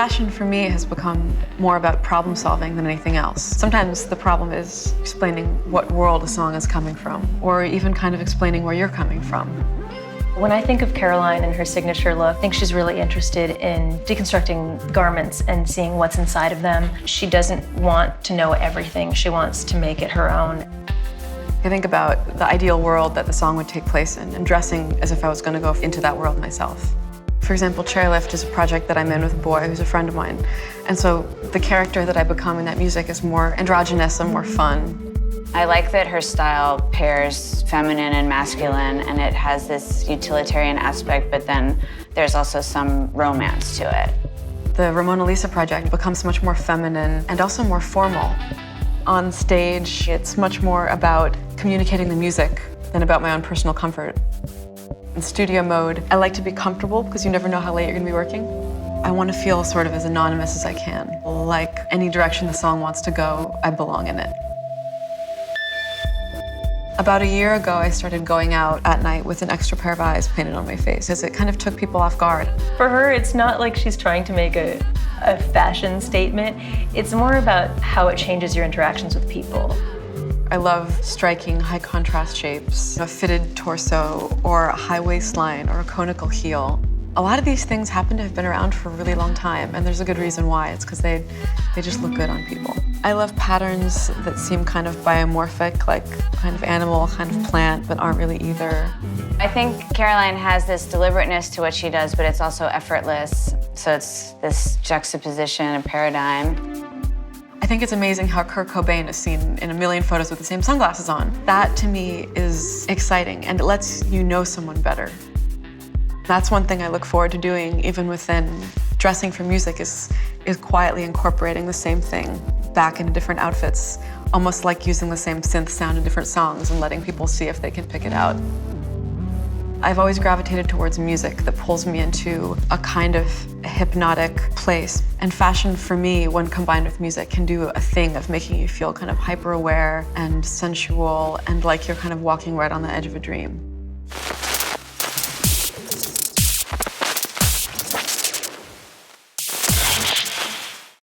Fashion for me has become more about problem solving than anything else. Sometimes the problem is explaining what world a song is coming from, or even kind of explaining where you're coming from. When I think of Caroline and her signature look, I think she's really interested in deconstructing garments and seeing what's inside of them. She doesn't want to know everything. She wants to make it her own. I think about the ideal world that the song would take place in and dressing as if I was going to go into that world myself. For example, Chairlift is a project that I'm in with a boy who's a friend of mine. And so the character that I become in that music is more androgynous and more fun. I like that her style pairs feminine and masculine, and it has this utilitarian aspect, but then there's also some romance to it. The Ramona Lisa project becomes much more feminine and also more formal. On stage, it's much more about communicating the music than about my own personal comfort. In studio mode, I like to be comfortable because you never know how late you're going to be working. I want to feel sort of as anonymous as I can. Like any direction the song wants to go, I belong in it. About a year ago, I started going out at night with an extra pair of eyes painted on my face, as it kind of took people off guard. For her, it's not like she's trying to make a fashion statement. It's more about how it changes your interactions with people. I love striking high contrast shapes, a fitted torso, or a high waistline, or a conical heel. A lot of these things happen to have been around for a really long time, and there's a good reason why. It's because they just look good on people. I love patterns that seem kind of biomorphic, like kind of animal, kind of plant, but aren't really either. I think Caroline has this deliberateness to what she does, but it's also effortless. So it's this juxtaposition, a paradigm. I think it's amazing how Kurt Cobain is seen in a million photos with the same sunglasses on. That, to me, is exciting, and it lets you know someone better. That's one thing I look forward to doing, even within dressing for music, is quietly incorporating the same thing back into different outfits, almost like using the same synth sound in different songs and letting people see if they can pick it out. I've always gravitated towards music that pulls me into a kind of hypnotic place. And fashion, for me, when combined with music, can do a thing of making you feel kind of hyper-aware and sensual and like you're kind of walking right on the edge of a dream.